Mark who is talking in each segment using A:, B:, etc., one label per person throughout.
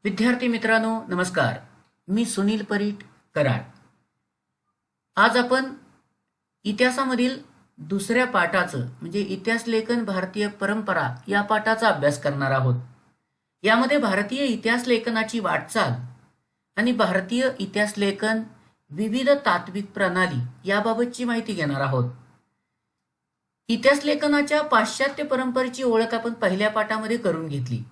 A: विद्यार्थी मित्रांनो नमस्कार. मी सुनील परीट कराड. आज आपण इतिहासामधील दुसऱ्या पाठाचं म्हणजे इतिहास लेखन भारतीय परंपरा या पाठाचा अभ्यास करणार आहोत. यामध्ये भारतीय इतिहास लेखनाची वाटचाल आणि भारतीय इतिहास लेखन विविध तात्विक प्रणाली याबाबतची माहिती घेणार आहोत. इतिहास लेखनाच्या पाश्चात्य परंपरेची ओळख आपण पहिल्या पाठामध्ये करून घेतली.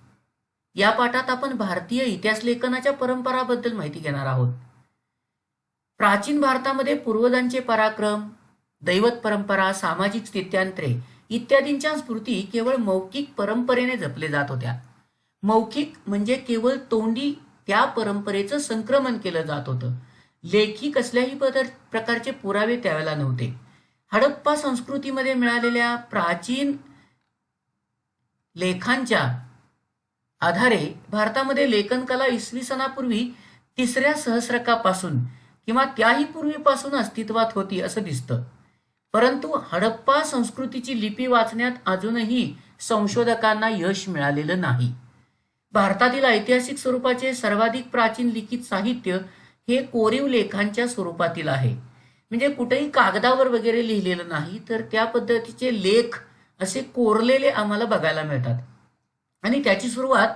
A: या पाठात आपण भारतीय इतिहास लेखनाच्या परंपराबद्दल माहिती घेणार आहोत. प्राचीन भारतामध्ये पूर्वजांचे पराक्रम, दैवत परंपरा, सामाजिक स्थित्यांतरे इत्यादींच्या स्मृती केवळ मौखिक परंपरेने जपले जात होत्या. मौखिक म्हणजे केवळ तोंडी त्या परंपरेचं संक्रमण केलं जात होतं. लेखी कसल्याही प्रकारचे पुरावे त्यावेळेला नव्हते. हडप्पा संस्कृतीमध्ये मिळालेल्या प्राचीन लेखांच्या आधारे भारतामध्ये लेखन कला इसवी सनापूर्वी 3ऱ्या सहस्रकापासून किंवा त्याही पूर्वीपासून अस्तित्वात होती असं दिसतं. परंतु हडप्पा संस्कृतीची लिपी वाचण्यात अजूनही संशोधकांना यश मिळालेलं नाही. भारतातील ऐतिहासिक स्वरूपाचे सर्वाधिक प्राचीन लिखित साहित्य हे कोरीव लेखांच्या स्वरूपातील आहे. म्हणजे कुठेही कागदावर वगैरे लिहिलेलं नाही, तर त्या पद्धतीचे लेख असे कोरलेले आम्हाला बघायला मिळतात. आणि त्याची सुरुवात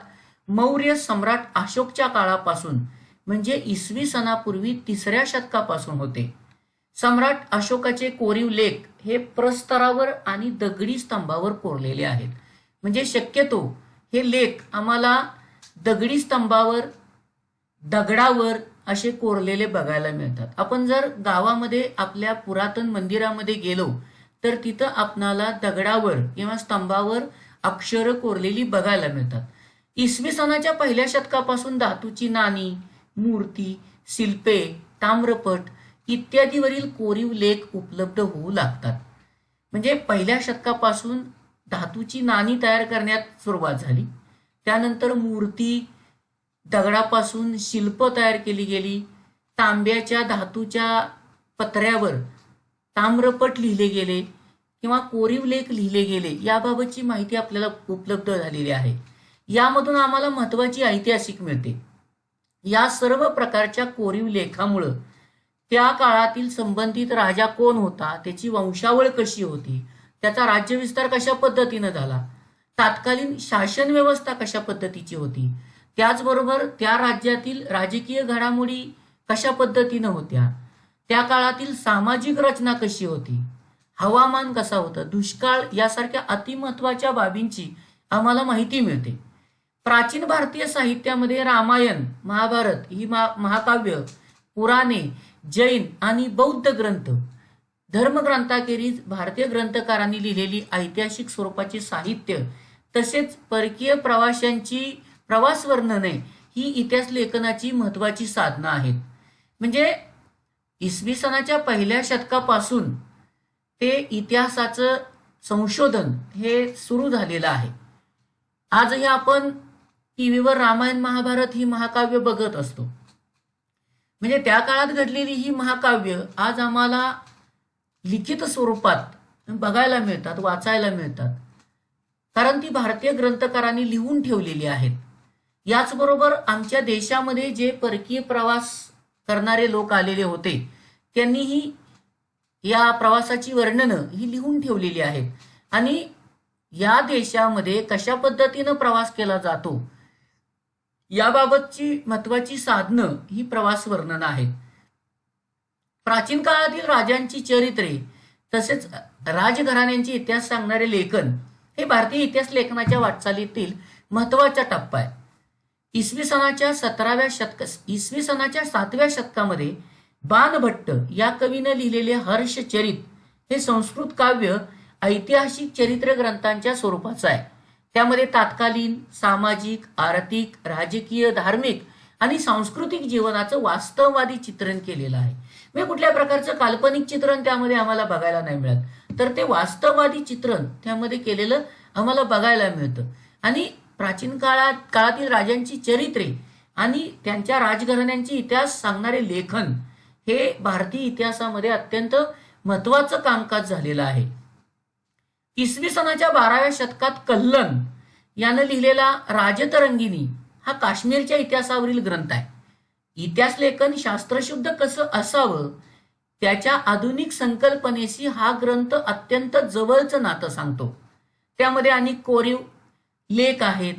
A: मौर्य सम्राट अशोकच्या काळापासून म्हणजे इसवी सनापूर्वी 3ऱ्या शतकापासून होते. सम्राट अशोकाचे कोरीव लेख हे प्रस्तरावर आणि दगडी स्तंभावर कोरलेले आहेत. म्हणजे शक्यतो हे लेख आम्हाला दगडी स्तंभावर, दगडावर असे कोरलेले बघायला मिळतात. आपण जर गावामध्ये आपल्या पुरातन मंदिरामध्ये गेलो तर तिथं आपणाला दगडावर किंवा स्तंभावर अक्षर कोरलेली बघायला मिळतात. इसवी सनाच्या पहिल्या शतकापासून धातूची नाणी, मूर्ती, शिल्पे, ताम्रपट इत्यादीवरील कोरीव लेख उपलब्ध होऊ लागतात. म्हणजे पहिल्या शतकापासून धातूची नाणी तयार करण्यात सुरुवात झाली. त्यानंतर मूर्ती, दगडापासून शिल्प तयार केली गेली. तांब्याच्या धातूच्या पत्र्यावर ताम्रपट लिहिले गेले किंवा कोरीव लेख लिहिले गेले याबाबतची माहिती आपल्याला उपलब्ध झालेली आहे. यामधून आम्हाला महत्वाची ऐतिहासिक मिळते. या सर्व प्रकारच्या कोरीव लेखामुळं त्या काळातील संबंधित राजा कोण होता, त्याची वंशावळ कशी होती, त्याचा राज्यविस्तार कशा पद्धतीनं झाला, तात्कालीन शासन व्यवस्था कशा पद्धतीची होती, त्याचबरोबर त्या राज्यातील राजकीय घडामोडी कशा पद्धतीनं होत्या, त्या काळातील सामाजिक रचना कशी होती, हवामान कसं होतं, दुष्काळ यासारख्या अतिमहत्वाच्या बाबींची आम्हाला माहिती मिळते. प्राचीन भारतीय साहित्यामध्ये रामायण, महाभारत ही महाकाव्य, पुराणे, जैन आणि बौद्ध ग्रंथ, धर्मग्रंथाखेरीज भारतीय ग्रंथकारांनी लिहिलेली ऐतिहासिक स्वरूपाचे साहित्य तसेच परकीय प्रवाशांची प्रवास वर्णने ही इतिहास लेखनाची महत्वाची साधनं आहेत. म्हणजे इसवी सनाच्या पहिल्या शतकापासून ते इतिहासाचं संशोधन हे सुरू झालेलं आहे. आजही आपण टीव्हीवर रामायण, महाभारत ही महाकाव्य बघत असतो. म्हणजे त्या काळात घडलेली ही महाकाव्य आज आम्हाला लिखित स्वरूपात बघायला मिळतात, वाचायला मिळतात, कारण ती भारतीय ग्रंथकारांनी लिहून ठेवलेली आहेत. याचबरोबर आमच्या देशामध्ये जे परकीय प्रवास करणारे लोक आलेले होते त्यांनीही या प्रवासाची वर्णनं ही लिहून ठेवलेली आहेत. आणि या देशामध्ये कशा पद्धतीनं प्रवास केला जातो याबाबतची महत्वाची साधनं ही प्रवास वर्णनं आहेत. प्राचीन काळातील राजांची चरित्रे तसेच राजघराण्यांची इतिहास सांगणारे लेखन हे भारतीय इतिहास लेखनाच्या वाटचालीतील महत्वाचा टप्पा आहे. इसवी सनाच्या 7व्या शतकामध्ये बाणभट्ट या कवीनं लिहिलेले हर्षचरित हे संस्कृत काव्य ऐतिहासिक चरित्र ग्रंथांच्या स्वरूपाचं आहे. त्यामध्ये तात्कालीन सामाजिक, आर्थिक, राजकीय, धार्मिक आणि सांस्कृतिक जीवनाचं वास्तववादी चित्रण केलेलं आहे. म्हणजे कुठल्या प्रकारचं काल्पनिक चित्रण त्यामध्ये आम्हाला बघायला नाही मिळत, तर ते वास्तववादी चित्रण त्यामध्ये केलेलं आम्हाला बघायला मिळतं. आणि प्राचीन काळातील राजांची चरित्रे आणि त्यांच्या राजघराण्यांची इतिहास सांगणारे लेखन हे भारतीय इतिहासामध्ये अत्यंत महत्वाचं कामकाज झालेलं आहे. इसवी सनाच्या 12व्या शतकात कल्लन यानं लिहिलेला राजतरंगिणी हा काश्मीरच्या इतिहासावरील ग्रंथ आहे. इतिहास लेखन शास्त्रशुद्ध कसं असावं त्याच्या आधुनिक संकल्पनेशी हा ग्रंथ अत्यंत जवळचं नातं सांगतो. त्यामध्ये अनेक कोरीव लेख आहेत,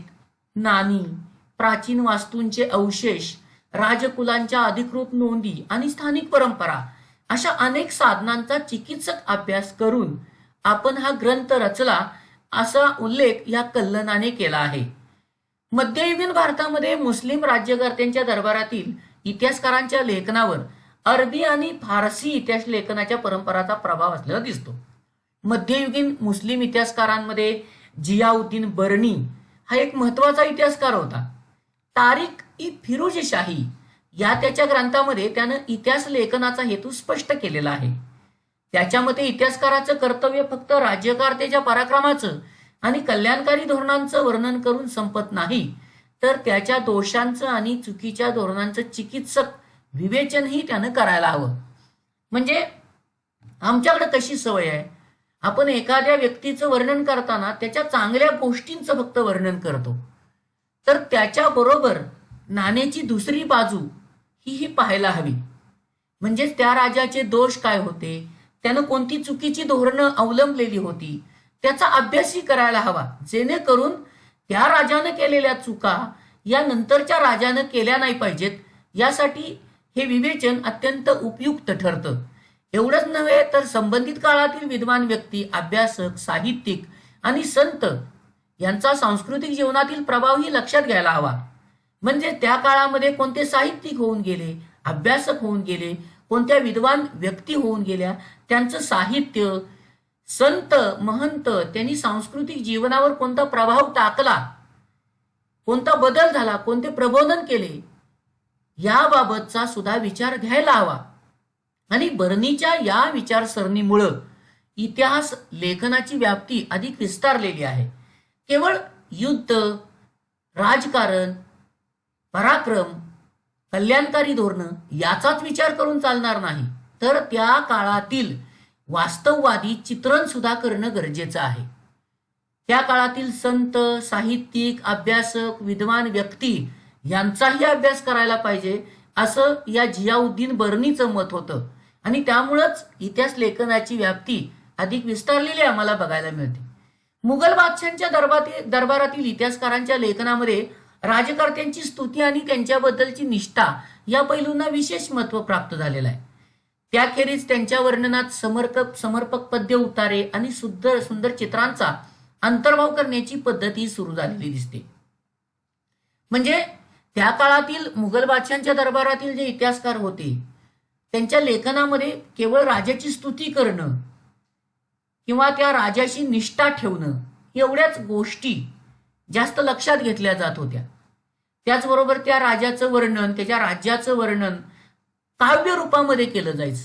A: नाणी, प्राचीन वास्तूंचे अवशेष, राजकुलांच्या अधिकृत नोंदी आणि स्थानिक परंपरा अशा अनेक साधनांचा चिकित्सक अभ्यास करून आपण हा ग्रंथ रचला असा उल्लेख या कल्लनाने केला आहे. मध्ययुगीन भारतामध्ये मुस्लिम राज्यकर्त्यांच्या दरबारातील इतिहासकारांच्या लेखनावर अरबी आणि फारसी इतिहास लेखनाच्या परंपराचा प्रभाव असलेला दिसतो. मध्ययुगीन मुस्लिम इतिहासकारांमध्ये जियाउद्दीन बर्नी हा एक महत्वाचा इतिहासकार होता. तारिक इ फिरोज शाही या त्याच्या ग्रंथामध्ये त्यानं इतिहास लेखनाचा हेतू स्पष्ट केलेला आहे. त्याच्या मते इतिहासकाराचं कर्तव्य फक्त राज्यकर्त्याच्या पराक्रमाचं आणि कल्याणकारी धोरणांचं वर्णन करून संपत नाही, तर त्याच्या दोषांचं आणि चुकीच्या धोरणांचं चिकित्सक विवेचनही त्यानं करायला हवं. म्हणजे आमच्याकडे कशी सवय आहे, आपण एखाद्या व्यक्तीचं वर्णन करताना त्याच्या चांगल्या गोष्टींचं फक्त वर्णन करतो, तर त्याच्याबरोबर नाण्याची दुसरी बाजू ही पाहायला हवी. म्हणजे त्या राजाचे दोष काय होते, त्यानं कोणती चुकीची धोरणं अवलंबलेली होती, त्याचा अभ्यासही करायला हवा, जेणेकरून त्या राजानं केलेल्या चुका या नंतरच्या राजानं केल्या नाही पाहिजेत, यासाठी हे विवेचन अत्यंत उपयुक्त ठरतं. एवढंच नव्हे तर संबंधित काळातील विद्वान व्यक्ती, अभ्यासक, साहित्यिक आणि संत यांचा सांस्कृतिक जीवनातील प्रभावही लक्षात घ्यायला हवा. म्हणजे त्या काळामध्ये कोणते साहित्यिक होऊन गेले, अभ्यासक होऊन गेले, कोणत्या विद्वान व्यक्ती होऊन गेल्या, त्यांचं साहित्य, संत महंत त्यांनी सांस्कृतिक जीवनावर कोणता प्रभाव टाकला, कोणता बदल झाला, कोणते प्रबोधन केले, याबाबतचा सुद्धा विचार घ्यायला हवा. आणि बर्नीच्या या विचारसरणीमुळं इतिहास लेखनाची व्याप्ती अधिक विस्तारलेली आहे. केवळ युद्ध, राजकारण, पराक्रम, कल्याणकारी धोरणं याचाच विचार करून चालणार नाही, तर त्या काळातील वास्तववादी चित्रण सुद्धा करणं गरजेचं आहे. त्या काळातील संत, साहित्यिक, अभ्यासक, विद्वान व्यक्ती यांचाही अभ्यास करायला पाहिजे, असं या जियाउद्दीन बर्नीचं मत होतं. आणि त्यामुळंच इतिहास लेखनाची व्याप्ती अधिक विस्तारलेली आम्हाला बघायला मिळते. मुघल बादशांच्या दरबारातील इतिहासकारांच्या लेखनामध्ये राजकर्त्यांची स्तुती आणि त्यांच्याबद्दलची निष्ठा या पैलूंना विशेष महत्व प्राप्त झालेलं आहे. त्याखेरीज त्यांच्या वर्णनात समर्पक पद्य, उतारे आणि सुंदर चित्रांचा अंतर्भाव करण्याची पद्धती सुरू झालेली दिसते. म्हणजे त्या काळातील मुघल बादशांच्या दरबारातील जे इतिहासकार होते त्यांच्या लेखनामध्ये केवळ राजाची स्तुती करणं किंवा त्या राजाशी निष्ठा ठेवणं एवढ्याच गोष्टी जास्त लक्षात घेतल्या जात होत्या. त्याचबरोबर त्या राजाचं वर्णन, त्याच्या राज्याचं वर्णन काव्य रूपामध्ये केलं जायचं.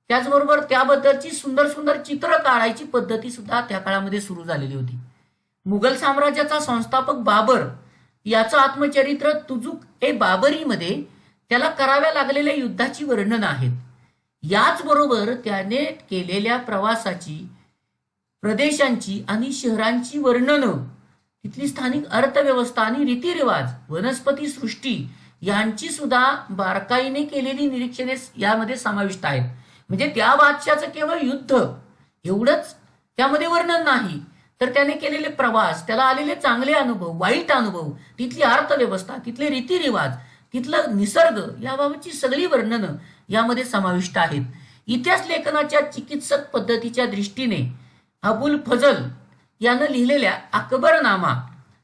A: त्याचबरोबर त्याबद्दलची सुंदर सुंदर चित्र काढायची पद्धती सुद्धा त्या काळामध्ये सुरू झालेली होती. मुघल साम्राज्याचा संस्थापक बाबर याचं आत्मचरित्र तुजुक ए बाबरीमध्ये त्याला कराव्या लागलेल्या युद्धाची वर्णन आहेत. याचबरोबर त्याने केलेल्या प्रवासाची, प्रदेशांची आणि शहरांची वर्णनं, तिथली स्थानिक अर्थव्यवस्था आणि रीतिरिवाज, वनस्पती सृष्टी यांची सुद्धा बारकाईने केलेली निरीक्षणे यामध्ये समाविष्ट आहेत. म्हणजे त्या बादशाचं केवळ युद्ध एवढंच त्यामध्ये वर्णन नाही, तर त्याने केलेले प्रवास, त्याला आलेले चांगले अनुभव, वाईट अनुभव, तिथली अर्थव्यवस्था, तिथले रीतिरिवाज, तिथलं निसर्ग याबाबतची सगळी वर्णनं यामध्ये समाविष्ट आहेत. इतिहास लेखनाच्या चिकित्सक पद्धतीच्या दृष्टीने अबुल फजल यानं लिहिलेल्या अकबरनामा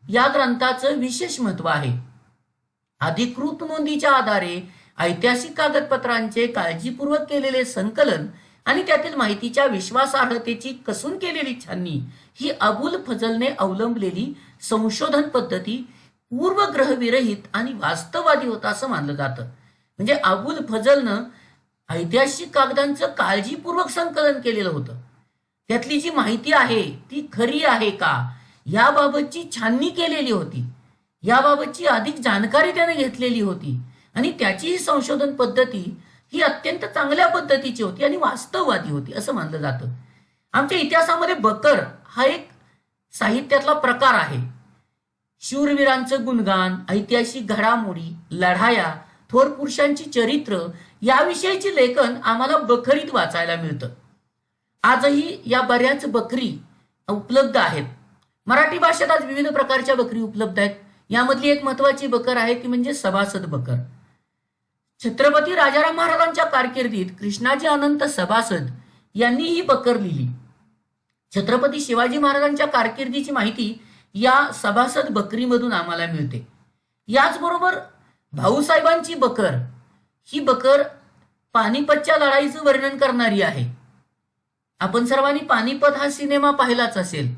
A: या ग्रंथाचं विशेष महत्व आहे. अधिकृत नोंदीच्या आधारे ऐतिहासिक कागदपत्रांचे काळजीपूर्वक केलेले संकलन आणि त्यातील माहितीच्या विश्वासार्हतेची कसून केलेली छाननी ही अबुल फजलने अवलंबलेली संशोधन पद्धती पूर्वग्रहविरहित आणि वास्तववादी होता असं मानलं जातं. म्हणजे अबुल फजलनं ऐतिहासिक कागदांचं काळजीपूर्वक संकलन केलेलं होतं. त्यातली जी माहिती आहे ती खरी आहे का याबाबतची छाननी केलेली होती, याबाबतची अधिक जाणकारी त्याने घेतलेली होती आणि त्याची ही संशोधन पद्धती ही अत्यंत चांगल्या पद्धतीची होती आणि वास्तववादी होती असं मानलं जातं. आमच्या इतिहासामध्ये बकर हा एक साहित्यातला प्रकार आहे. शूरवीरांचं गुणगान, ऐतिहासिक घडामोडी, लढाया, थोर पुरुषांची चरित्र याविषयीचे लेखन आम्हाला बखरीत वाचायला मिळतं. आजही या बऱ्याच बकरी उपलब्ध आहेत. मराठी भाषेत आज विविध प्रकारच्या बकरी उपलब्ध आहेत. यामधली एक महत्वाची बकर आहे ती म्हणजे सभासद बकर. छत्रपती राजाराम महाराजांच्या कारकिर्दीत कृष्णाजी अनंत सभासद यांनी ही बकर लिहिली. छत्रपती शिवाजी महाराजांच्या कारकिर्दीची माहिती या सभासद बकरीमधून आम्हाला मिळते. याचबरोबर भाऊसाहेबांची बकर ही बकर पानिपतच्या लढाईचं वर्णन करणारी आहे. आपण सर्वांनी पानिपत हा सिनेमा पाहिलाच असेल.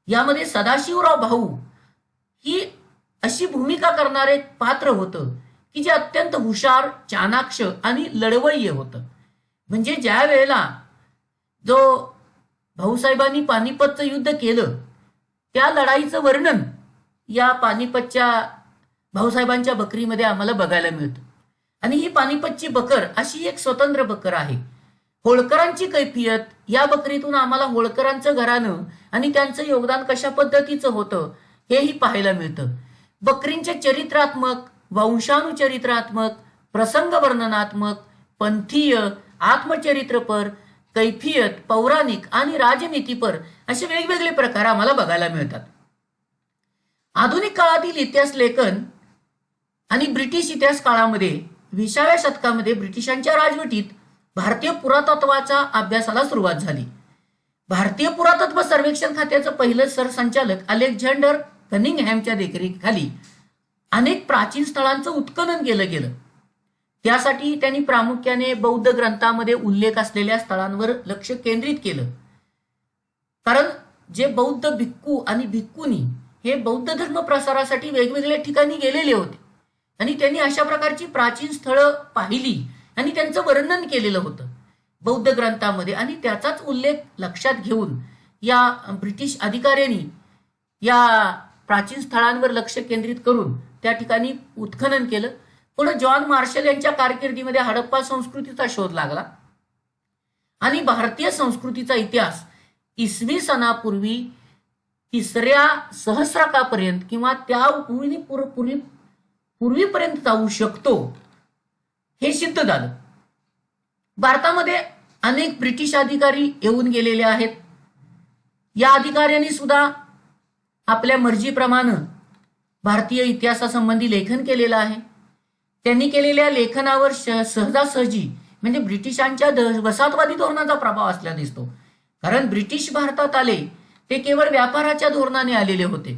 A: यामध्ये सदाशिवराव भाऊ ही अशी भूमिका करणारे पात्र होतं की जे अत्यंत हुशार, चाणाक्ष आणि लढवय्य होतं. म्हणजे ज्या वेळेला जो भाऊसाहेबांनी पानिपतचं युद्ध केलं त्या लढाईचं वर्णन या पानिपतच्या भाऊसाहेबांच्या बकरीमध्ये आम्हाला बघायला मिळतं. आणि ही पानिपतची बकर अशी एक स्वतंत्र बकर आहे. होळकरांची कैफियत या बकरीतून आम्हाला होळकरांचं घराणं आणि त्यांचं योगदान कशा पद्धतीचं होतं हेही पाहायला मिळतं. बकरींचे चरित्रात्मक, वंशानुचरित्रात्मक, प्रसंग वर्णनात्मक, पंथीय, आत्मचरित्रपर, कैफियत, पौराणिक आणि राजनीतीपर असे वेगवेगळे प्रकार आम्हाला बघायला मिळतात. आधुनिक काळातील इतिहास लेखन आणि ब्रिटिश इतिहास काळामध्ये 20व्या शतकामध्ये ब्रिटिशांच्या राजवटीत भारतीय पुरातत्वाच्या अभ्यासाला सुरुवात झाली. भारतीय पुरातत्व सर्वेक्षण खात्याचं पहिलं सरसंचालक अलेक्झांडर कनिंगहॅमच्या देखरेखीखाली अनेक प्राचीन स्थळांचं उत्खनन केलं गेलं. त्यासाठी त्यांनी प्रामुख्याने बौद्ध ग्रंथामध्ये उल्लेख असलेल्या स्थळांवर लक्ष केंद्रित केलं. कारण जे बौद्ध भिक्खू आणि भिक्खुनी हे बौद्ध धर्म प्रसारासाठी वेगवेगळ्या ठिकाणी गेलेले होते आणि त्यांनी अशा प्रकारची प्राचीन स्थळं पाहिली आणि त्यांचं वर्णन केलेलं होतं बौद्ध ग्रंथामध्ये. आणि त्याचाच उल्लेख लक्षात घेऊन या ब्रिटिश अधिकाऱ्यांनी या प्राचीन स्थळांवर लक्ष केंद्रित करून त्या ठिकाणी उत्खनन केलं. पुढे जॉन मार्शल यांच्या कारकिर्दीमध्ये हडप्पा संस्कृतीचा शोध लागला आणि भारतीय संस्कृतीचा इतिहास इसवी सनापूर्वी 3ऱ्या सहस्रकापर्यंत किंवा त्या पूर्वीपर्यंत जाऊ शकतो हे सिद्ध झालं. भारतामध्ये अनेक ब्रिटिश अधिकारी येऊन गेलेले आहेत. या अधिकाऱ्यांनी सुद्धा आपल्या मर्जीप्रमाणे भारतीय इतिहासासंबंधी लेखन केलेलं आहे. त्यांनी केलेल्या लेखनावर सहजासहजी म्हणजे ब्रिटिशांच्या वसाहतवादी धोरणाचा प्रभाव असला दिसतो. कारण ब्रिटिश भारतात आले ते केवळ व्यापाराच्या धोरणाने आलेले होते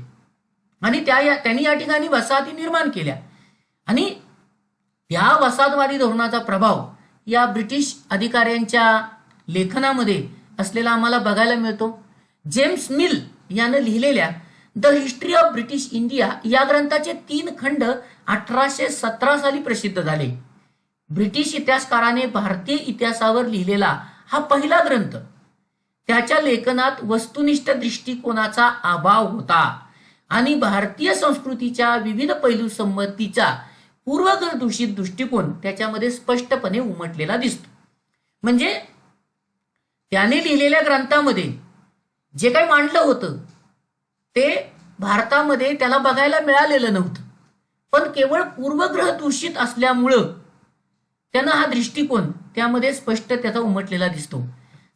A: आणि त्यांनी या ठिकाणी वसाहती निर्माण केल्या आणि या वसाहतवादी धोरणाचा प्रभाव या ब्रिटिश अधिकाऱ्यांच्या लेखनामध्ये असलेला आम्हाला बघायला मिळतो. जेम्स मिल यानं लिहिलेल्या the history of British India या ग्रंथाचे 3 खंड 1817 साली प्रसिद्ध झाले. ब्रिटिश इतिहासकाराने भारतीय इतिहासावर लिहिलेला हा पहिला ग्रंथ. त्याच्या लेखनात वस्तुनिष्ठ दृष्टिकोनाचा अभाव होता आणि भारतीय संस्कृतीच्या विविध पैलू संबंधीचा पूर्वग्रह दृष्टिकोन त्याच्यामध्ये स्पष्टपणे उमटलेला दिसतो. म्हणजे त्याने लिहिलेल्या ग्रंथामध्ये जे काही मांडलं होतं ते भारतामध्ये त्याला बघायला मिळालेलं नव्हतं. पण केवळ पूर्वग्रह दूषित असल्यामुळं त्यानं हा दृष्टिकोन त्यामध्ये स्पष्ट त्याचा उमटलेला दिसतो.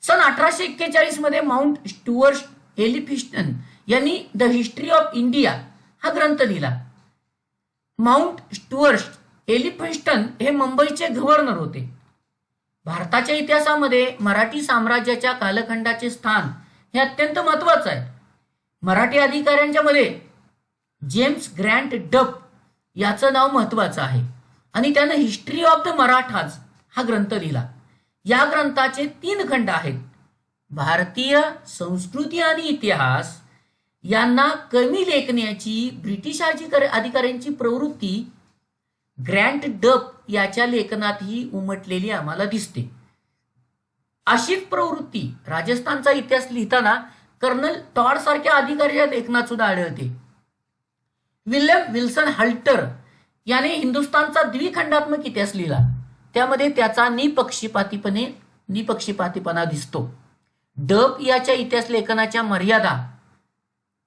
A: सन 1841 मध्ये माउंट स्टुअर्ट एलिफिन्स्टन यांनी द हिस्ट्री ऑफ इंडिया हा ग्रंथ लिहिला. माउंट स्टुअर्ट एलिफिन्स्टन हे मुंबईचे गव्हर्नर होते. भारताच्या इतिहासामध्ये मराठी साम्राज्याच्या कालखंडाचे स्थान हे अत्यंत महत्वाचं आहे. मराठी अधिकाऱ्यांच्या मध्ये जेम्स ग्रँट डफ याचं नाव महत्वाचं आहे आणि त्यानं हिस्ट्री ऑफ द मराठाज हा ग्रंथ लिहिला. या ग्रंथाचे 3 खंड आहेत. भारतीय संस्कृती आणि इतिहास यांना कमी लेखण्याची ब्रिटिश अधिकाऱ्यांची प्रवृत्ती ग्रँट डफ याच्या लेखनातही उमटलेली आम्हाला दिसते. अशीच प्रवृत्ती राजस्थानचा इतिहास लिहिताना कर्नल टॉड सारख्या अधिकाऱ्याच्या लेखनात सुद्धा आढळते. विल्यम विल्सन हल्टर याने हिंदुस्थानचा द्विखंडात्मक इतिहास लिहिला. त्यामध्ये त्याचा निपक्षपातीपणा दिसतो. डफ याच्या इतिहास लेखनाच्या मर्यादा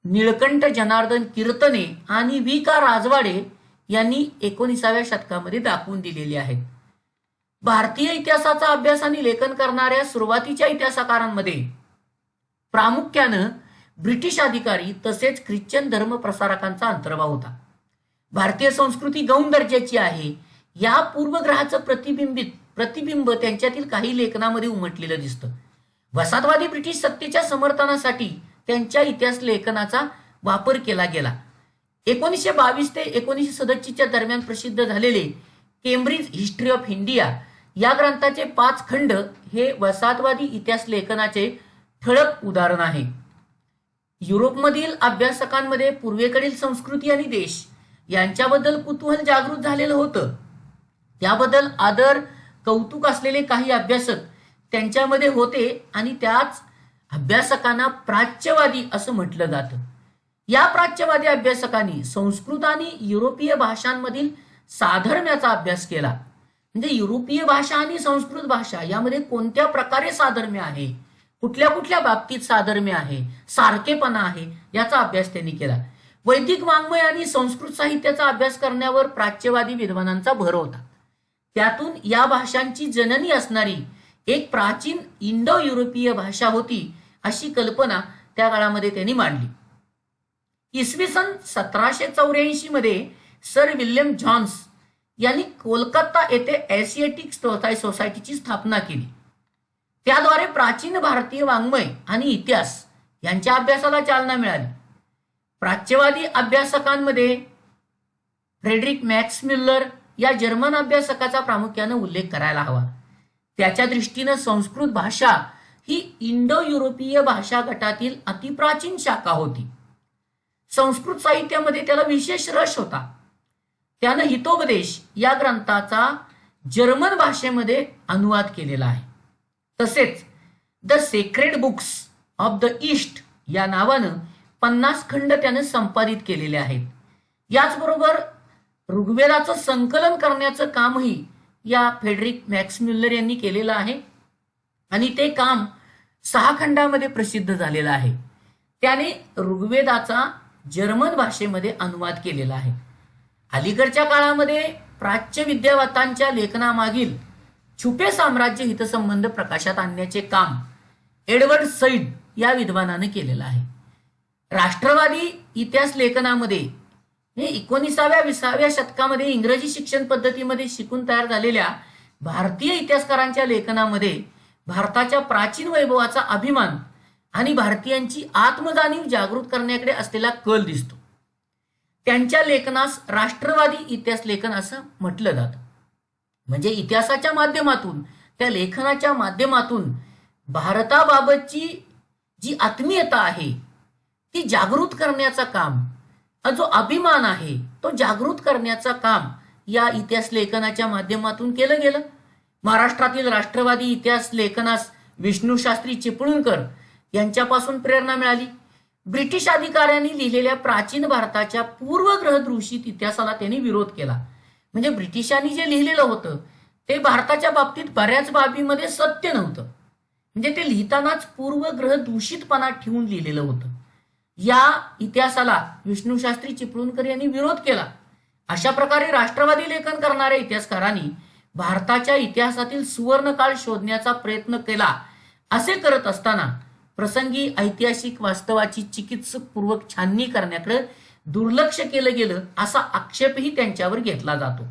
A: निळकंठ जनार्दन कीर्तने आणि वी का राजवाडे यांनी 19व्या शतकामध्ये दाखवून दिलेले आहेत. भारतीय इतिहासाचा अभ्यास आणि लेखन करणाऱ्या सुरुवातीच्या इतिहासकारांमध्ये प्रामुख्यानं ब्रिटिश अधिकारी तसेच ख्रिश्चन धर्म प्रसारकांचा अंतर्भाव होता. भारतीय संस्कृती गौण दर्जाची आहे या पूर्वग्रहाचं प्रतिबिंब त्यांच्यातील काही लेखनामध्ये उमटलेलं दिसतं. वसाहतवादी ब्रिटिश सत्तेच्या समर्थनासाठी त्यांच्या इतिहास लेखनाचा वापर केला गेला. 1922 ते 1937 दरम्यान प्रसिद्ध झालेले केम्ब्रिज हिस्ट्री ऑफ इंडिया या ग्रंथाचे 5 खंड हे वसाहतवादी इतिहास लेखनाचे ठळक उदाहरण आहे. युरोपमधील अभ्यासकांमध्ये पूर्वेकडील संस्कृती आणि देश यांच्याबद्दल कुतूहल जागृत झालेलं होतं. त्याबद्दल आदर कौतुक असलेले काही अभ्यासक त्यांच्यामध्ये होते आणि त्याच अभ्यासकांना प्राच्यवादी असं म्हटलं जातं. या प्राच्यवादी अभ्यासकांनी संस्कृत आणि युरोपीय भाषांमधील साधर्म्याचा अभ्यास केला. म्हणजे युरोपीय भाषा आणि संस्कृत भाषा यामध्ये कोणत्या प्रकारे साधर्म्य आहे, कुठल्या कुठल्या बाबतीत साधर्म्य आहे, सारखेपणा आहे याचा अभ्यास त्यांनी केला. वैदिक वाङ्मय आणि संस्कृत साहित्याचा अभ्यास करण्यावर प्राच्यवादी विद्वानांचा भर होता. त्यातून या भाषांची जननी असणारी एक प्राचीन इंडो युरोपीय भाषा होती अशी कल्पना त्या काळामध्ये त्यांनी मांडली. इसवी सन 1784 मध्ये सर विल्यम जॉन्स यांनी कोलकाता येथे एशियाटिक सोसायटीची स्थापना केली. त्याद्वारे प्राचीन भारतीय वाङ्मय आणि इतिहास यांच्या अभ्यासाला चालना मिळाली. प्राच्यवादी अभ्यासकांमध्ये फ्रेडरिक मॅक्स म्युल्लर या जर्मन अभ्यासकाचा प्रामुख्याने उल्लेख करायला हवा. त्याच्या दृष्टीनं संस्कृत भाषा ही इंडो युरोपीय भाषा गटातील अतिप्राचीन शाखा होती. संस्कृत साहित्यामध्ये त्याला विशेष रस होता. त्यानं हितोपदेश या ग्रंथाचा जर्मन भाषेमध्ये अनुवाद केलेला आहे. तसेच the sacred books of the east या नावानं 50 खंड त्यानं संपादित केलेले आहेत. याचबरोबर ऋग्वेदाचं संकलन करण्याचं कामही या फ्रेडरिक मॅक्स म्युल्लर यांनी केलेलं आहे आणि ते काम 6 खंडामध्ये प्रसिद्ध झालेलं आहे. त्याने ऋग्वेदाचा जर्मन भाषेमध्ये अनुवाद केलेला आहे. अलीकडच्या काळामध्ये प्राच्य विद्यावतांच्या लेखनामागील छुपे साम्राज्य हितसंबंध प्रकाशात आणण्याचे काम एडवर्ड सईड या विद्वानाने केलेलं आहे. राष्ट्रवादी इतिहास लेखनामध्ये 19व्या-20व्या शतकामध्ये इंग्रजी शिक्षण पद्धतीमध्ये शिकून तयार झालेल्या भारतीय इतिहासकारांच्या लेखनामध्ये भारताच्या प्राचीन वैभवाचा अभिमान आणि भारतीयांची आत्मजाणीव जागृत करण्याकडे असलेला कल दिसतो. त्यांच्या लेखनास राष्ट्रवादी इतिहास लेखन असं म्हटलं जातं. म्हणजे इतिहासाच्या माध्यमातून, त्या लेखनाच्या माध्यमातून भारताबाबतची जी आत्मीयता आहे ती जागृत करण्याचं काम, जो अभिमान आहे तो जागृत करण्याचं काम या इतिहास लेखनाच्या माध्यमातून केलं गेलं. महाराष्ट्रातील राष्ट्रवादी इतिहास लेखनास विष्णूशास्त्री चिपळूणकर यांच्यापासून प्रेरणा मिळाली. ब्रिटिश अधिकाऱ्यांनी लिहिलेल्या प्राचीन भारताच्या पूर्वग्रह दूषित इतिहासाला त्यांनी विरोध केला. म्हणजे ब्रिटिशांनी जे लिहिलेलं होतं ते भारताच्या बाबतीत बऱ्याच बाबीमध्ये सत्य नव्हतं. म्हणजे ते लिहितानाच पूर्वग्रह दूषितपणा ठेवून लिहिलेलं होतं. या इतिहासाला विष्णूशास्त्री चिपळूणकर यांनी विरोध केला. अशा प्रकारे राष्ट्रवादी लेखन करणाऱ्या इतिहासकारांनी भारताच्या इतिहासातील सुवर्णकाळ शोधण्याचा प्रयत्न केला. असे करत असताना प्रसंगी ऐतिहासिक वास्तवाची चिकित्सकपूर्वक छाननी करण्याकडे दुर्लक्ष केलं गेलं असा आक्षेपही त्यांच्यावर घेतला जातो.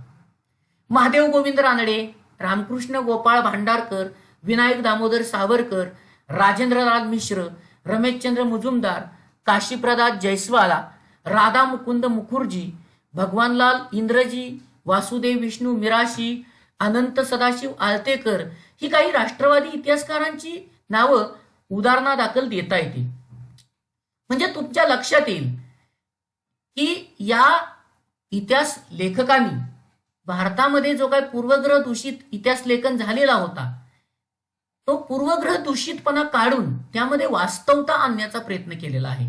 A: महादेव गोविंद रानडे, रामकृष्ण गोपाळ भांडारकर, विनायक दामोदर सावरकर, राजेंद्रलाल मिश्र, रमेशचंद्र मुजुमदार, काशीप्रसाद जयस्वाला, राधा मुकुंद मुखर्जी, भगवानलाल इंद्रजी, वासुदेव विष्णू मिराशी, अनंत सदाशिव आळतेकर ही काही राष्ट्रवादी इतिहासकारांची नावं उदाहरणादाखल देता येतील. म्हणजे तुमच्या लक्षात येईल की या इतिहास लेखकांनी भारतामध्ये जो काही पूर्वग्रह दूषित इतिहास लेखन झालेला होता तो पूर्वग्रह दूषितपणा काढून त्यामध्ये वास्तवता आणण्याचा प्रयत्न केलेला आहे.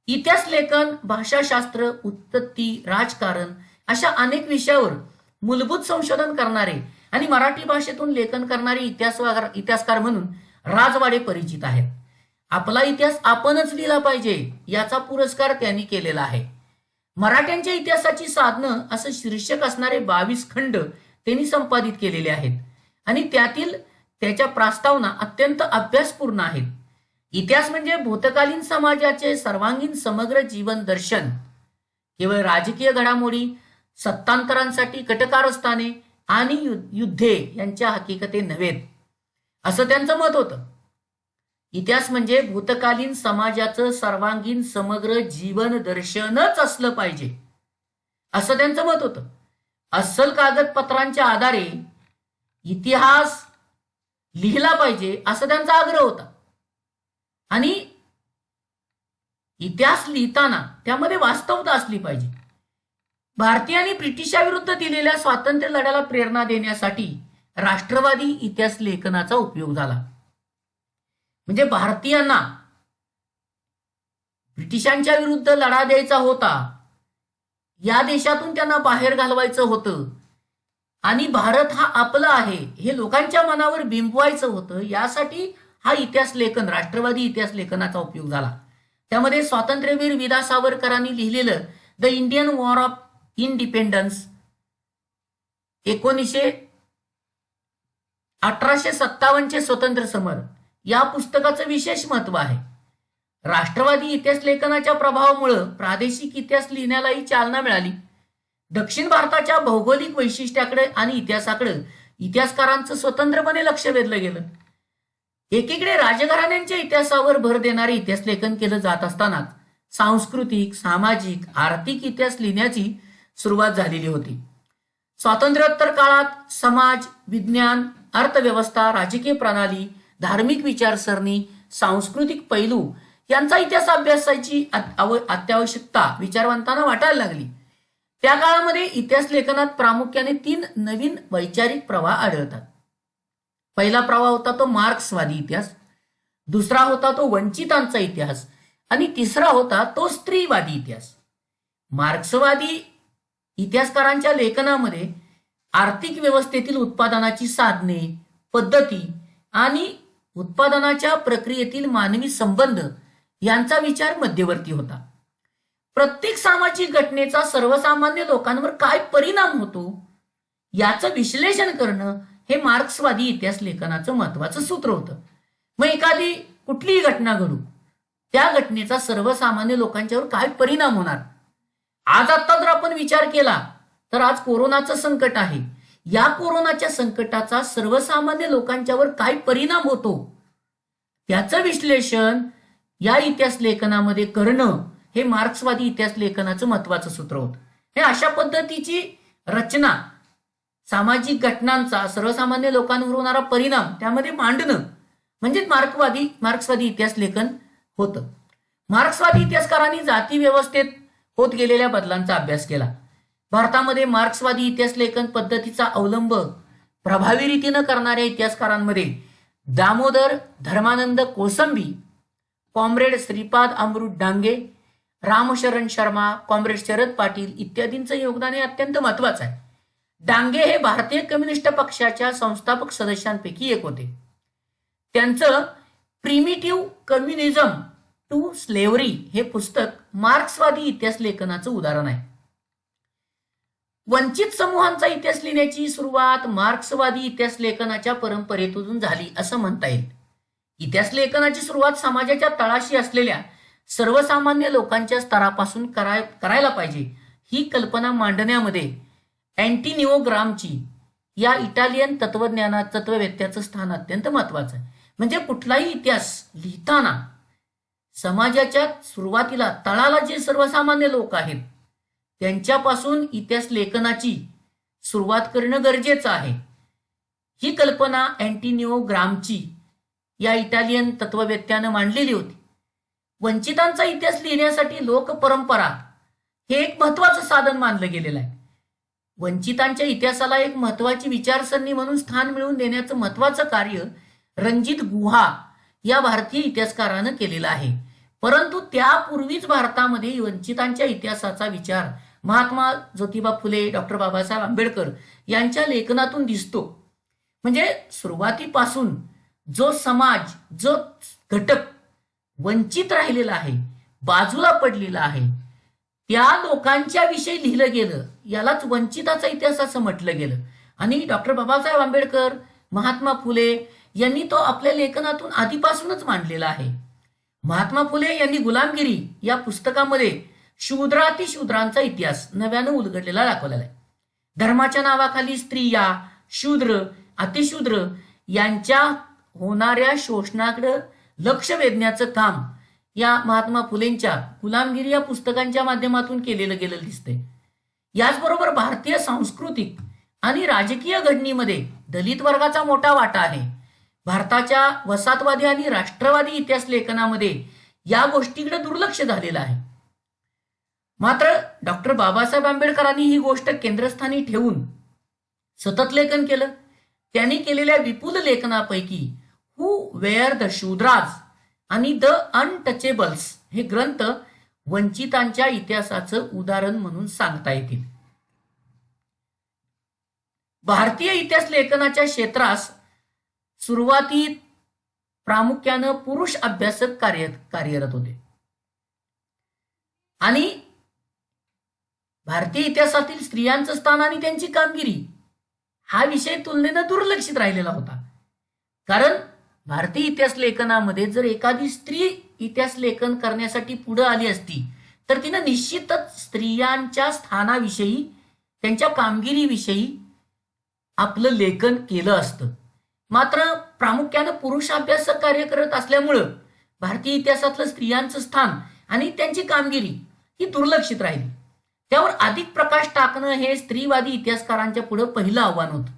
A: इतिहास लेखन, भाषाशास्त्र, उत्पत्ती, राजकारण अशा अनेक विषयावर मूलभूत संशोधन करणारे आणि मराठी भाषेतून लेखन करणारे इतिहासकार म्हणून राजवाडे परिचित आहेत. आपला इतिहास आपणच लिहिला पाहिजे याचा पुरस्कार त्यांनी केलेला आहे. मराठ्यांच्या इतिहासाची साधनं असं शीर्षक असणारे 22 खंड त्यांनी संपादित केलेले आहेत आणि त्यातील त्याच्या प्रस्तावना अत्यंत अभ्यासपूर्ण आहेत. इतिहास म्हणजे भूतकालीन समाजाचे सर्वांगीण समग्र जीवन दर्शन. केवळ राजकीय घडामोडी, सत्तांतरांसाठी कटकारस्थाने आणि युद्धे यांच्या हकीकते नव्हेत, असं त्यांचं मत होतं. इतिहास म्हणजे भूतकालीन समाजाचं सर्वांगीण समग्र जीवन दर्शनच असलं पाहिजे, असं त्यांचं मत होतं. अस्सल कागदपत्रांच्या आधारे इतिहास लिहिला पाहिजे असं त्यांचा आग्रह होता. आणि इतिहास लिहिताना त्यामध्ये वास्तवता असली पाहिजे. भारतीयांनी ब्रिटिशाविरुद्ध दिलेल्या स्वातंत्र्य लढ्याला प्रेरणा देण्यासाठी राष्ट्रवादी इतिहास लेखनाचा उपयोग झाला. म्हणजे भारतीयांना ब्रिटिशांच्या विरुद्ध लढा द्यायचा होता, या देशातून त्यांना बाहेर घालवायचं होतं आणि भारत हा आपला आहे हे लोकांच्या मनावर बिंबवायचं होतं. यासाठी हा इतिहास लेखन, राष्ट्रवादी इतिहास लेखनाचा उपयोग झाला. त्यामध्ये स्वातंत्र्यवीर विदा सावरकरांनी लिहिलेलं the Indian war of independence 1857चे स्वतंत्र समर या पुस्तकाचं विशेष महत्व आहे. राष्ट्रवादी इतिहास लेखनाच्या प्रभावामुळे प्रादेशिक इतिहास लिहिण्यालाही चालना मिळाली. दक्षिण भारताच्या भौगोलिक वैशिष्ट्याकडे आणि इतिहासाकडे इतिहासकारांचं स्वतंत्रपणे लक्ष वेधलं गेलं. एकीकडे राजघराण्यांच्या इतिहासावर भर देणारे इतिहास लेखन केलं जात असतानाच सांस्कृतिक, सामाजिक, आर्थिक इतिहास लिहिण्याची सुरुवात झालेली होती. स्वातंत्र्योत्तर काळात समाज, विज्ञान, अर्थव्यवस्था, राजकीय प्रणाली, धार्मिक विचारसरणी, सांस्कृतिक पैलू यांचा इतिहास अभ्यासाची अत्यावश्यकता विचारवंतांना वाटायला लागली. त्या काळामध्ये इतिहास लेखनात प्रामुख्याने 3 नवीन वैचारिक प्रवाह आढळतात. पहिला प्रवाह होता तो मार्क्सवादी इतिहास, दुसरा होता तो वंचितांचा इतिहास आणि तिसरा होता तो स्त्रीवादी इतिहास. मार्क्सवादी इतिहासकारांच्या लेखनामध्ये आर्थिक व्यवस्थेतील उत्पादनाची साधने, पद्धती आणि उत्पादनाच्या प्रक्रियेतील मानवी संबंध यांचा विचार मध्यवर्ती होता. प्रत्येक सामाजिक घटनेचा सर्वसामान्य लोकांवर काय परिणाम होतो याचं विश्लेषण करणं हे मार्क्सवादी इतिहास लेखनाचं महत्वाचं सूत्र होतं. मग एखादी कुठलीही घटना घडू, त्या घटनेचा सर्वसामान्य लोकांच्यावर काय परिणाम होणार. आज आता जर आपण विचार केला तर आज कोरोनाचं संकट आहे. या कोरोनाच्या संकटाचा सर्वसामान्य लोकांच्यावर काय परिणाम होतो त्याचं विश्लेषण या इतिहास लेखनामध्ये करणं हे मार्क्सवादी इतिहास लेखनाचं महत्वाचं सूत्र होतं. हे अशा पद्धतीची रचना, सामाजिक घटनांचा सर्वसामान्य लोकांवर होणारा परिणाम त्यामध्ये मांडणं म्हणजे मार्क्सवादी इतिहास लेखन होतं. मार्क्सवादी इतिहासकारांनी जाती व्यवस्थेत होत गेलेल्या बदलांचा अभ्यास केला. भारतामध्ये मार्क्सवादी इतिहास लेखन पद्धतीचा अवलंब प्रभावी रीतीनं करणाऱ्या इतिहासकारांमध्ये दामोदर धर्मानंद कोसंबी, कॉम्रेड श्रीपाद अमृत डांगे, रामशरण शर्मा, कॉम्रेड शरद पाटील इत्यादींचं योगदान हे अत्यंत महत्वाचं आहे. डांगे हे भारतीय कम्युनिस्ट पक्षाच्या संस्थापक सदस्यांपैकी एक होते. त्यांचं प्रिमिटिव्ह कम्युनिझम टू स्लेव्हरी हे पुस्तक मार्क्सवादी इतिहास लेखनाचं उदाहरण आहे. वंचित समूहांचा इतिहास लिहिण्याची सुरुवात मार्क्सवादी इतिहास लेखनाच्या परंपरेतून झाली असं म्हणता येईल. इतिहास लेखनाची सुरुवात समाजाच्या तळाशी असलेल्या सर्वसामान्य लोकांच्या स्तरापासून करायला पाहिजे ही कल्पना मांडण्यामध्ये अँटिनिओ ग्रामची या इटालियन तत्ववेत्याचं स्थान अत्यंत महत्वाचं आहे. म्हणजे कुठलाही इतिहास लिहिताना समाजाच्या सुरुवातीला तळाला जे सर्वसामान्य लोक आहेत त्यांच्यापासून इतिहास लेखनाची सुरुवात करणं गरजेचं आहे. ही कल्पना अँटिनिओ ग्रामची या इटालियन तत्ववेत्यानं मांडलेली होती. वंचितांचा इतिहास लिहिण्यासाठी लोकपरंपरा हे एक महत्वाचं साधन मानलं गेलेलं आहे. वंचितांच्या इतिहासाला एक महत्वाची विचारसरणी म्हणून स्थान मिळवून देण्याचं महत्वाचं कार्य रणजित गुहा या भारतीय इतिहासकारानं केलेलं आहे. परंतु त्यापूर्वीच भारतामध्ये वंचितांच्या इतिहासाचा विचार महात्मा ज्योतिबा फुले, डॉक्टर बाबासाहेब आंबेडकर यांच्या लेखनातून दिसतो. म्हणजे सुरुवातीपासून जो समाज, जो घटक वंचित राहिलेला आहे, बाजूला पडलेला आहे, त्या लोकांच्या विषयी लिहिलं गेलं, यालाच वंचिताचा इतिहास असं म्हटलं गेलं. आणि डॉक्टर बाबासाहेब आंबेडकर, महात्मा फुले यांनी तो आपल्या लेखनातून आधीपासूनच मांडलेला आहे. महात्मा फुले यांनी गुलामगिरी या पुस्तकामध्ये शूद्रातिशूद्रांचा इतिहास नव्यानं उलगडलेला दाखवलेला आहे. धर्माच्या नावाखाली स्त्रिया, शूद्र, अतिशूद्र यांच्या होणाऱ्या शोषणाकडे लक्ष वेधण्याचं काम या महात्मा फुलेंच्या गुलामगिरी या पुस्तकांच्या माध्यमातून केलेलं गेलेलं दिसतंय. याचबरोबर भारतीय सांस्कृतिक आणि राजकीय घडणीमध्ये दलित वर्गाचा मोठा वाटा आहे. भारताच्या वसाहतवादी आणि राष्ट्रवादी इतिहास लेखनामध्ये या गोष्टीकडे दुर्लक्ष झालेलं आहे. मात्र डॉक्टर बाबासाहेब आंबेडकरांनी ही गोष्ट केंद्रस्थानी ठेवून सतत लेखन केलं. त्यांनी केलेल्या विपुल लेखनापैकी हू वेअर द शूद्राज आणि द अनटचेबल्स हे ग्रंथ वंचितांच्या इतिहासाचं उदाहरण म्हणून सांगता येतील. भारतीय इतिहास लेखनाच्या क्षेत्रास सुरुवातीत प्रामुख्यानं पुरुष अभ्यासक कार्यरत होते आणि भारतीय इतिहासातील स्त्रियांचं स्थान आणि त्यांची कामगिरी हा विषय तुलनेनं दुर्लक्षित राहिलेला होता. कारण भारतीय इतिहास लेखनामध्ये जर एखादी स्त्री इतिहास लेखन करण्यासाठी पुढे आली असती तर तिनं निश्चितच स्त्रियांच्या स्थानाविषयी, त्यांच्या कामगिरीविषयी आपलं लेखन केलं असतं. मात्र प्रामुख्यानं पुरुष अभ्यासक कार्य करत असल्यामुळं भारतीय इतिहासातलं स्त्रियांचं स्थान आणि त्यांची कामगिरी ही दुर्लक्षित राहिली. त्यावर अधिक प्रकाश टाकणं हे स्त्रीवादी इतिहासकारांच्या पुढे पहिलं आव्हान होतं.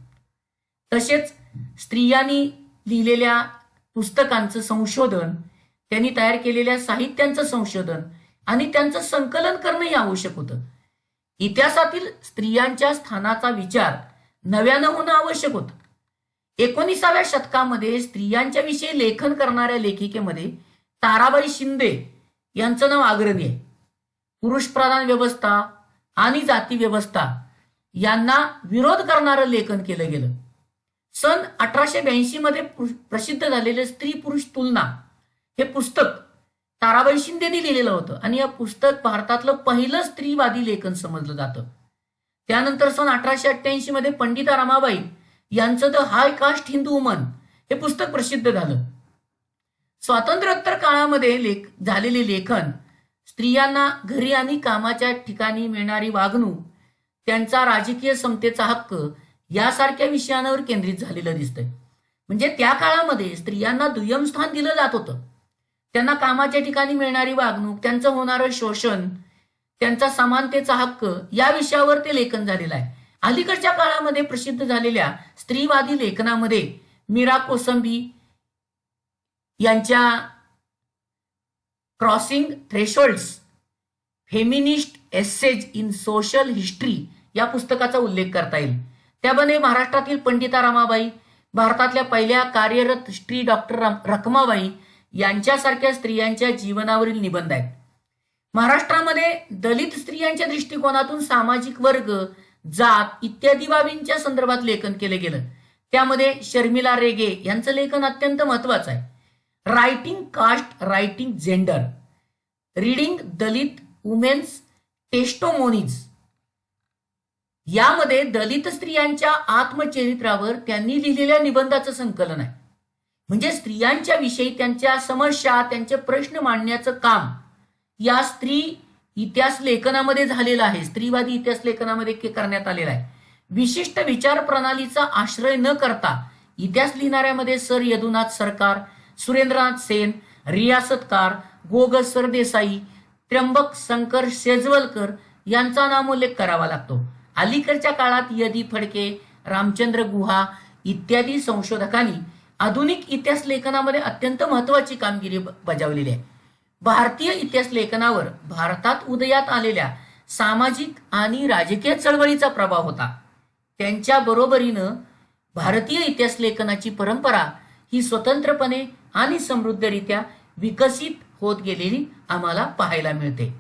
A: तसेच स्त्रियांनी लिहिलेल्या पुस्तकांचं संशोधन, त्यांनी तयार केलेल्या साहित्यांचं संशोधन आणि त्यांचं संकलन करणंही आवश्यक होतं. इतिहासातील स्त्रियांच्या स्थानाचा विचार नव्यानं होणं आवश्यक होतं. 19व्या शतकामध्ये स्त्रियांच्या विषयी लेखन करणाऱ्या लेखिकेमध्ये ताराबाई शिंदे यांचं नाव अग्रणी आहे. पुरुष प्रधान व्यवस्था आणि जाती व्यवस्था यांना विरोध करणारं लेखन केलं गेलं. सन 1882 मध्ये प्रसिद्ध झालेले स्त्री पुरुष तुलना हे पुस्तक ताराबाई शिंदेनी लिहिलेलं होतं आणि हे पुस्तक भारतातलं पहिलं स्त्रीवादी लेखन समजलं जातं. त्यानंतर सन 1888 मध्ये पंडिता रमाबाई यांचं the high caste Hindu woman हे पुस्तक प्रसिद्ध झालं. स्वातंत्र्योत्तर काळामध्ये झालेले लेखन स्त्रियांना घरी आणि कामाच्या ठिकाणी मिळणारी वागणूक, त्यांचा राजकीय समतेचा हक्क यासारख्या विषयांवर केंद्रित झालेलं दिसतंय. म्हणजे त्या काळामध्ये स्त्रियांना दुय्यम स्थान दिलं जात होतं. त्यांना कामाच्या ठिकाणी मिळणारी वागणूक, त्यांचं होणारं शोषण, त्यांचा समानतेचा हक्क या विषयावर ते लेखन झालेलं आहे. अलीकडच्या काळामध्ये प्रसिद्ध झालेल्या स्त्रीवादी लेखनामध्ये मीरा कोसंबी यांच्या crossing thresholds, feminist ages in social history या पुस्तकाचा उल्लेख करता येईल. त्यामध्ये महाराष्ट्रातील पंडिता रमाबाई, भारतातल्या पहिल्या कार्यरत स्त्री डॉक्टर रखमाबाई यांच्यासारख्या स्त्रियांच्या जीवनावरील निबंध आहेत. महाराष्ट्रामध्ये दलित स्त्रियांच्या दृष्टिकोनातून सामाजिक वर्ग, जात इत्यादी बाबींच्या संदर्भात लेखन केलं गेलं. त्यामध्ये शर्मिला रेगे यांचं लेखन अत्यंत महत्वाचं आहे. Writing caste, writing gender, reading Dalit women's testimonies यामध्ये दलित स्त्रियांच्या आत्मचरित्रावर त्यांनी लिहिलेल्या निबंधाचं संकलन आहे. म्हणजे स्त्रियांच्या विषयी त्यांच्या समस्या, त्यांचे प्रश्न मांडण्याचं काम या स्त्री इतिहास लेखनामध्ये झालेलं आहे, स्त्रीवादी इतिहास लेखनामध्ये करण्यात आलेला आहे. विशिष्ट विचार प्रणालीचा आश्रय न करता इतिहास लिहिणाऱ्यामध्ये सर यदुनाथ सरकार, सुरेंद्रनाथ सेन, रियासतकार, गोग सरदेसाई, त्र्यंबक शंकर शेजवलकर यांचा नामोल्लेख करावा लागतो. अलीकडच्या काळात यदी फडके, रामचंद्र गुहा इत्यादी संशोधकांनी आधुनिक इतिहास लेखनामध्ये अत्यंत महत्वाची कामगिरी बजावलेली आहे. भारतीय इतिहास लेखनावर भारतात उदयात आलेल्या सामाजिक आणि राजकीय चळवळीचा प्रभाव होता. त्यांच्या बरोबरीनं भारतीय इतिहास लेखनाची परंपरा ही स्वतंत्रपणे आणि समृद्धरित्या विकसित होत गेलेली आम्हाला पाहायला मिळते.